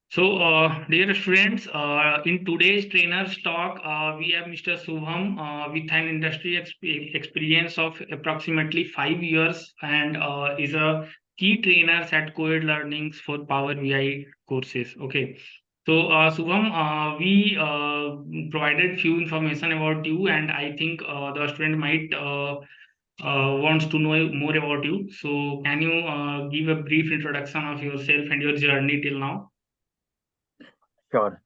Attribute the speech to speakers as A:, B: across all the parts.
A: So, dear students, in today's trainers talk, we have Mr. Subham with an experience of approximately 5 years and is a key trainer at Coed Learnings for Power BI courses. Okay. So, Subham, we provided few information about you, and I think the student might wants to know more about you. So, can you give a brief introduction of yourself and your journey till now?
B: Sure.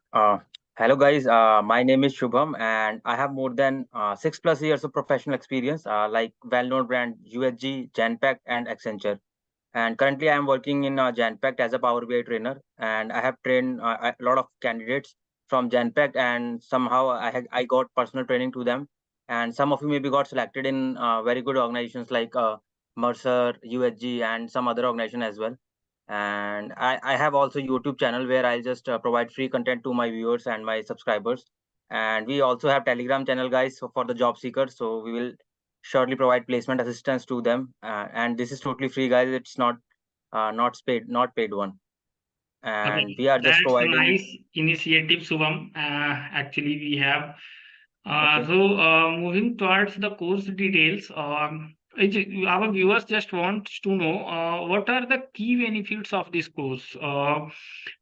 B: Hello guys. My name is Shubham, and I have more than 6+ years of professional experience, like well-known brand USG, Genpact, and Accenture. And currently, I am working in Genpact as a Power BI trainer, and I have trained a lot of candidates from Genpact, and somehow I got personal training to them. And some of you maybe got selected in very good organizations like Mercer, USG, and some other organization as well. And I have also YouTube channel where I'll just provide free content to my viewers and my subscribers. And we also have Telegram channel, guys, for the job seekers, so we will surely provide placement assistance to them. And this is totally free, guys. It's not paid one. And
A: Okay,
B: we are just
A: that's a
B: providing.
A: nice initiative, Subham. Actually, we have.
B: Okay.
A: Moving towards the course details, our viewers just want to know what are the key benefits of this course.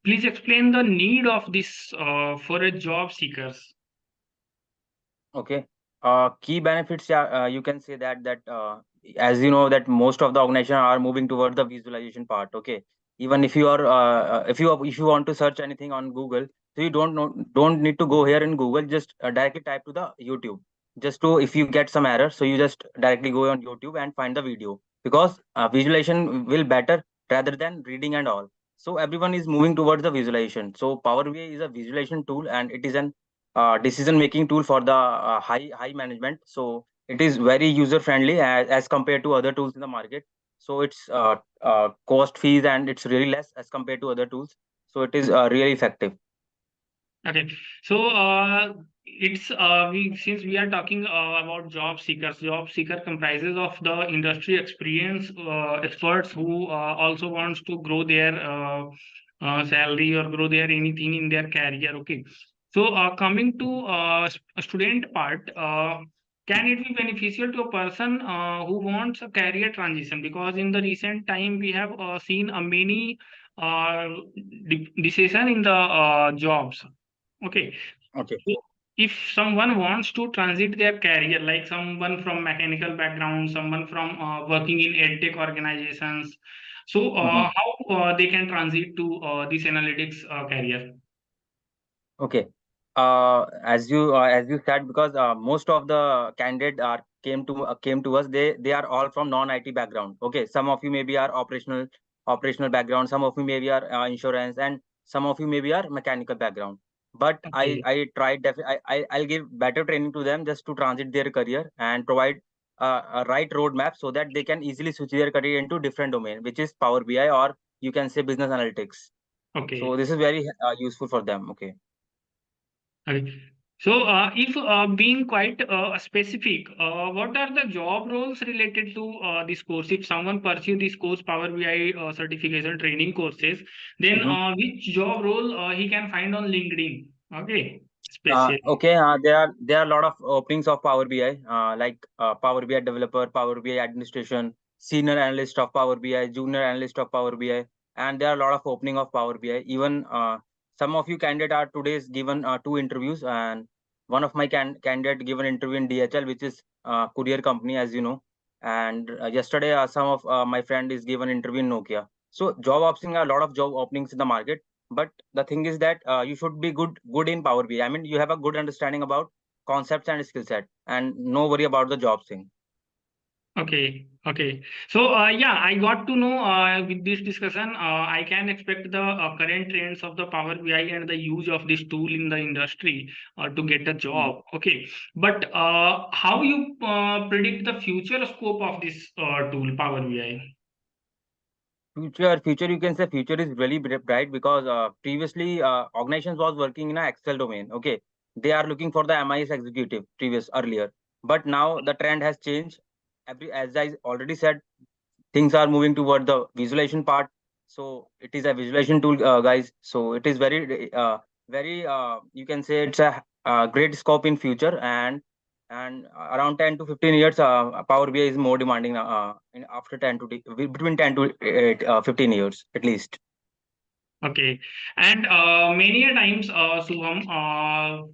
A: Please explain the need of this for a job seekers.
B: Okay. Key benefits, yeah, you can say that as you know that most of the organization are moving towards the visualization part. Okay. Even if you are if you want to search anything on Google, so you don't need to go here in Google. Just directly type to the YouTube. Just to if you get some error, so you just directly go on YouTube and find the video, because visualization will better rather than reading and all. So everyone is moving towards the visualization. So Power BI is a visualization tool, and it is an decision making tool for the high management. So it is very user friendly as compared to other tools in the market. So it's cost fees and it's really less as compared to other tools. So it is really effective.
A: Okay, so it's we since we are talking about job seekers. Job seeker comprises of the industry experience experts who also wants to grow their salary or grow their anything in their career. Okay, so coming to student part, can it be beneficial to a person who wants a career transition? Because in the recent time we have seen a many uh, decision in the jobs. Okay.
B: Okay.
A: So if someone wants to transit their career, like someone from mechanical background, someone from working in edtech organizations, so
B: Mhm.
A: how they can transit to this analytics career?
B: Okay. As you said, because most of the candidate are came to us. They are all from non IT background. Okay. Some of you maybe are operational background. Some of you maybe are insurance, and some of you maybe are mechanical background. But
A: Okay.
B: I tried I'll give better training to them just to transit their career and provide a right roadmap so that they can easily switch their career into different domain, which is Power BI, or you can say business analytics. So
A: Okay.
B: this is very useful for them. Okay.
A: Okay. So, if being quite specific, what are the job roles related to this course? If someone pursue this course, Power BI certification training courses, then
B: Mhm.
A: which job role he can find on LinkedIn? Okay, specially.
B: Okay, there are a lot of openings of Power BI, like Power BI developer, Power BI administration, senior analyst of Power BI, junior analyst of Power BI, and there are a lot of opening of Power BI. Even some of you candidate are today's given two interviews, and one of my candidate given interview in DHL, which is courier company, as you know. And yesterday, some of my friend is given interview in Nokia. So job openings, are a lot of job openings in the market, but the thing is that you should be good in Power BI. I mean, you have a good understanding about concepts and skill set, and no worry about the job thing.
A: Okay, okay. So, yeah, I got to know with this discussion, I can expect the current trends of the Power BI and the use of this tool in the industry to get a
B: Mhm.
A: job. Okay, but how you predict the future scope of this tool, Power BI?
B: Future, you can say future is really bright, because previously organizations was working in a Excel domain. Okay, they are looking for the MIS executive earlier, but now the trend has changed. As I already said, things are moving toward the visualization part. So it is a visualization tool, guys. So it is very, you can say it's a great scope in future, and around 10 to 15 years, Power BI is more demanding after 10 to between 10 to 15 years at least.
A: Okay, and many a times, Subham,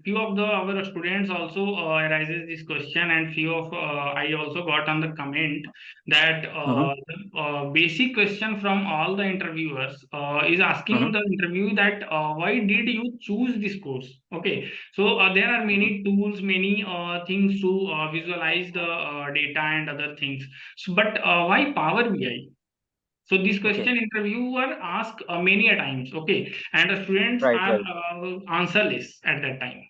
A: few of the our students also arises this question, and few of I also got on the comment that
B: Mm-hmm.
A: the basic question from all the interviewers is
B: Mm-hmm.
A: asking the interview that why did you choose this course? Okay, so there are
B: Mm-hmm.
A: many tools, many things to visualize the data and other things. So, but why Power BI? So this
B: Okay.
A: question interviewer ask many a times, okay, and the students
B: Right.
A: are
B: Right.
A: answerless at that time.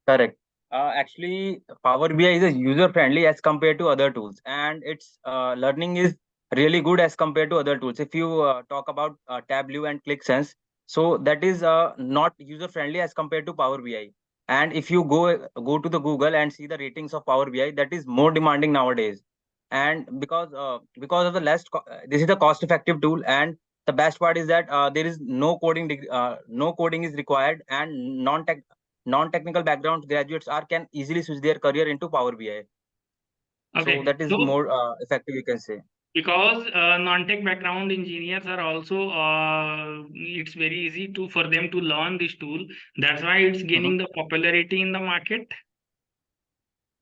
B: Correct. Actually, Power BI is a user friendly as compared to other tools, and its learning is really good as compared to other tools. If you talk about Tableau and ClickSense, so that is not user friendly as compared to Power BI. And if you go to the Google and see the ratings of Power BI, that is more demanding nowadays. And because of the this is a cost effective tool, and the best part is that there is no coding is required, and non-technical background graduates are can easily switch their career into Power BI. So
A: Okay,
B: that is
A: so
B: more effective, you can say.
A: because non-tech background engineers are also, it's very easy to for them to learn this tool. That's why it's
B: Mhm.
A: gaining the popularity in the market.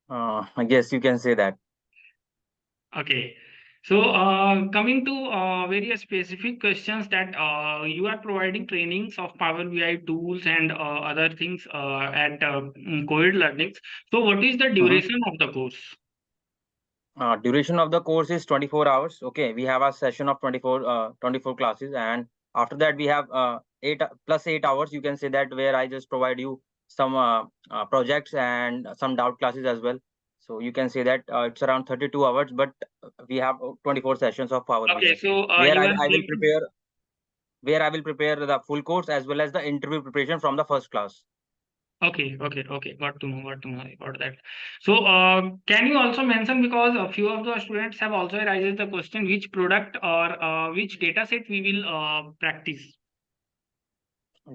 B: I guess you can say that.
A: Okay. So, coming to various specific questions that you are providing trainings of Power BI tools and other things at COVID learnings. So, what is the
B: Mhm.
A: duration of the course?
B: Duration of the course is 24 hours. Okay, we have a session of 24 classes, and after that we have 8 + 8 hours. You can say that, where I just provide you some projects and some doubt classes as well. So you can say that it's around 32 hours, but we have 24 sessions of Power
A: Okay,
B: BI,
A: so
B: where
A: you
B: I,
A: are
B: I will
A: saying,
B: prepare where I will prepare the full course as well as the interview preparation from the first class.
A: okay, okay, okay, got to know about that. So, can you also mention, because a few of the students have also raised the question, which product or which data set we will practice?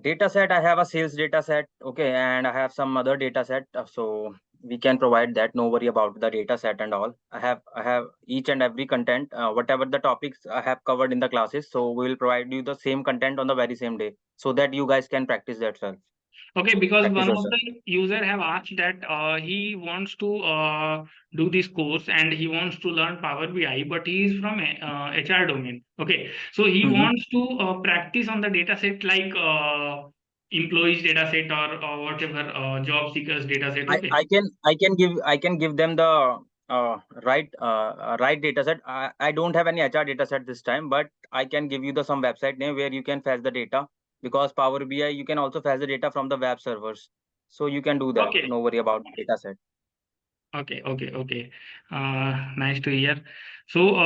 B: Data set, I have a sales data set, okay, and I have some other data set. So we can provide that. No worry about the data set and all. I have each and every content, whatever the topics I have covered in the classes. So we will provide you the same content on the very same day, so that you guys can practice that, sir.
A: Okay, because
B: Practice
A: one of
B: yourself.
A: the user have asked that he wants to do this course and he wants to learn Power BI, but he is from HR domain. Okay, so he
B: Mhm.
A: wants to practice on the data set like employees data set or whatever job seekers data set.
B: I,
A: Okay,
B: I can give them the right data set. I don't have any HR data set this time, but I can give you the some website name where you can fetch the data, because Power BI you can also fetch the data from the web servers. So you can do that.
A: okay,
B: No worry about data set.
A: okay, okay, okay. Nice to hear. So,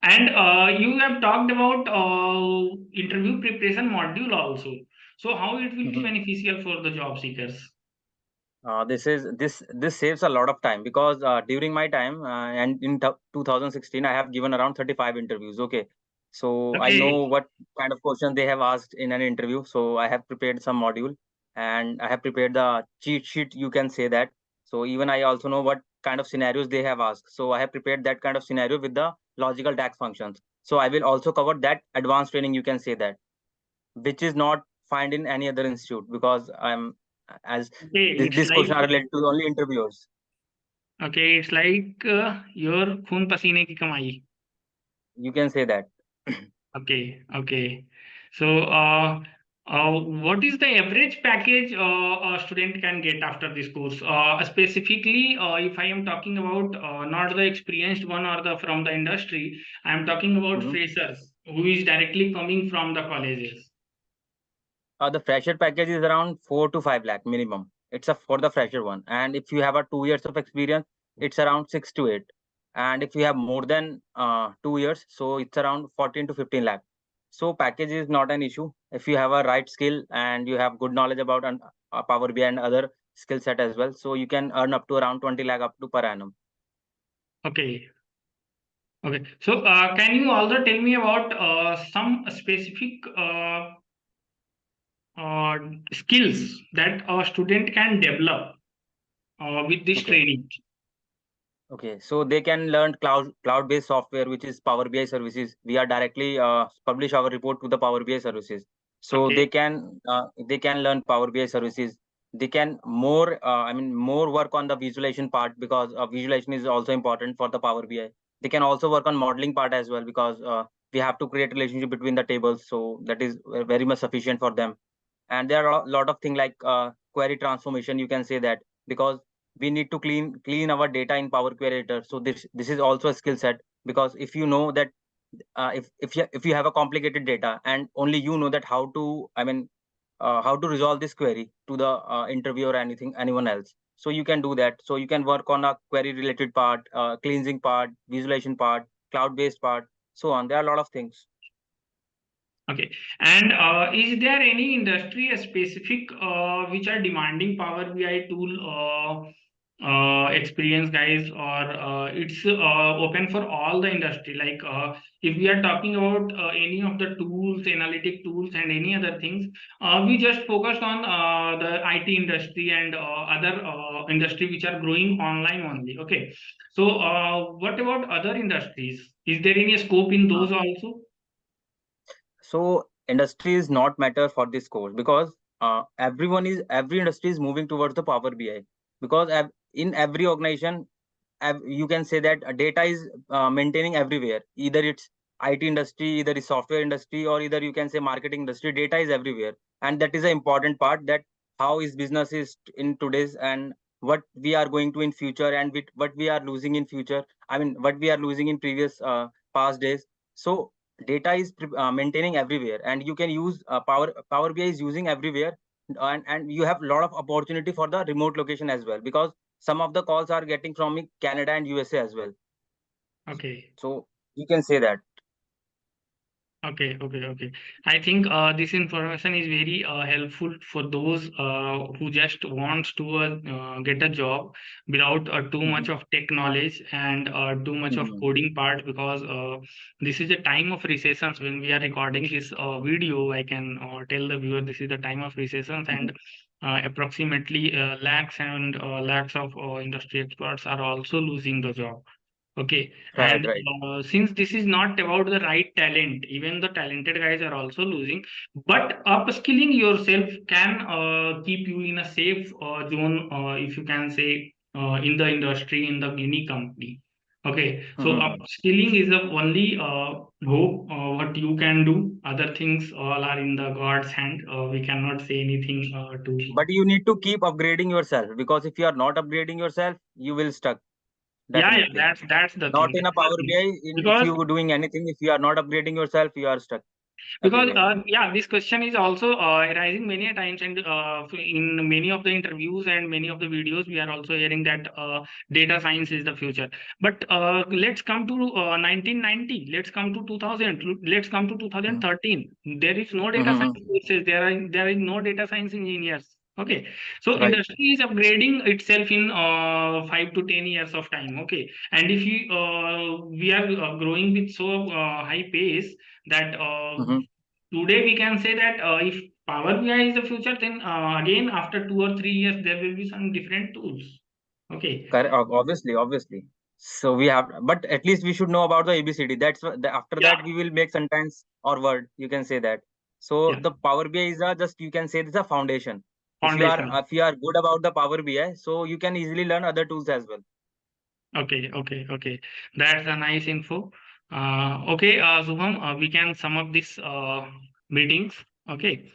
A: and you have talked about interview preparation module also. So how it will be
B: Mhm.
A: beneficial for the job seekers?
B: This saves a lot of time, because during my time, and in 2016 I have given around 35 interviews. Okay, so I know
A: Okay,
B: what kind of questions they have asked in an interview. So I have prepared some module, and I have prepared the cheat sheet, you can say that. So even I also know what kind of scenarios they have asked. So I have prepared that kind of scenario with the logical DAX functions. So I will also cover that advanced training, you can say that, which is not find in any other institute, because I'm as
A: okay, it's
B: this question
A: like,
B: are related to only interviewers.
A: okay, it's like your खून पसीने की कमाई.
B: You can say that.
A: Okay, okay. So, what is the average package a student can get after this course? Specifically, if I am talking about not the experienced one or the from the industry, I am talking about
B: Mhm.
A: freshers who is directly coming from the colleges.
B: The fresher package is around 4 to 5 lakh minimum. It's a for the fresher one, and if you have a 2 years of experience, it's around 6 to 8. And if you have more than 2 years, so it's around 14 to 15 lakh. So package is not an issue if you have a right skill and you have good knowledge about Power BI and other skill set as well. So you can earn up to around 20 lakh up to per annum.
A: Okay, Okay. So, can you also tell me about some specific uh, skills that a student can develop with this
B: Okay.
A: training?
B: Okay, so they can learn cloud-based software, which is Power BI services. We are directly publish our report to the Power BI services. So
A: Okay.
B: they can learn Power BI services. They can more more work on the visualization part, because visualization is also important for the Power BI. They can also work on modeling part as well, because we have to create relationship between the tables. So that is very much sufficient for them. And there are a lot of things like query transformation, you can say that, because we need to clean our data in Power Query editor. So this is also a skill set, because if you know that if you have a complicated data and only you know that how to resolve this query to the interviewer or anyone else, so you can do that. So you can work on a query related part, cleansing part, visualization part, cloud based part, so on. There are a lot of things.
A: Okay. And is there any industry specific which are demanding Power BI tool experience, guys, or it's open for all the industry? Like if we are talking about any of the tools, analytic tools, and any other things, we just focused on the IT industry and other industry which are growing online only. Okay. So what about other industries? Is there any scope in those also?
B: So industry is not matter for this course, because every industry is moving towards the Power BI, because in every organization, you can say that data is maintaining everywhere. Either it's IT industry, either it's software industry, or either you can say marketing industry. Data is everywhere, and that is an important part, that how is business is in today's, and what we are going to in future, and what we are losing in future. What we are losing in previous past days. So data is maintaining everywhere, and you can use Power BI is using everywhere, and you have a lot of opportunity for the remote location as well, because some of the calls are getting from me Canada and USA as well.
A: Okay.
B: So you can say that.
A: Okay. I think this information is very helpful for those who just wants to get a job without too much
B: Mhm,
A: of tech knowledge and too much of
B: mhm,
A: coding part, because this is a time of recessions when we are recording this video. I can tell the viewer this is the time of recessions,
B: mhm.
A: and approximately lakhs and lakhs of industry experts are also losing the job. Okay,
B: Right,
A: and
B: right.
A: since this is not about the right talent, even the talented guys are also losing. But upskilling yourself can keep you in a safe zone, if you can say, in the industry, in the any company. Okay, so
B: Mhm.
A: upskilling is the only hope what you can do. Other things all are in the God's hand. We cannot say anything to.
B: But you need to keep upgrading yourself, because if you are not upgrading yourself, you will stuck
A: Yeah,
B: definitely.
A: that's the
B: Not
A: thing.
B: in a
A: That's the
B: Power
A: thing.
B: BI. If
A: Because
B: you doing anything, if you are not upgrading yourself, you are stuck
A: Because
B: everywhere.
A: yeah, this question is also arising many a times, and in many of the interviews and many of the videos, we are also hearing that data science is the future. But let's come to 1990. Let's come to 2000. Let's come to
B: Mhm,
A: 2013. There is no data
B: mhm.
A: science courses. There is no data science engineers. Okay, so
B: Right.
A: industry is upgrading itself in 5 to 10 years of time. Okay, and if we are growing with so high pace that
B: Mhm.
A: today we can say that if Power BI is the future, then again after 2 or 3 years there will be some different tools. Okay.
B: Correct. Obviously, obviously. So we have, but at least we should know about the ABCD. After
A: Yeah.
B: that we will make sentence or word. You can say that. So
A: Yeah.
B: the Power BI is a just, you can say, this is a foundation.
A: Foundation.
B: If you are good about the Power BI, so you can easily learn other tools as well.
A: Okay. That's a nice info. Okay, Subham, we can sum up this meetings. Okay.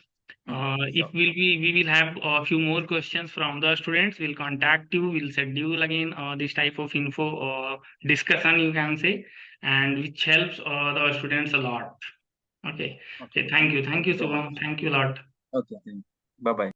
B: Mhm.
A: If
B: Sure.
A: we will have a few more questions from the students, we'll contact you. We'll schedule again this type of info discussion, you can say, and which helps the students a lot. Okay.
B: Okay.
A: Okay. Thank you. Thank
B: Thank
A: you,
B: you so
A: Subham.
B: much.
A: Thank you a lot.
B: Okay. Bye bye.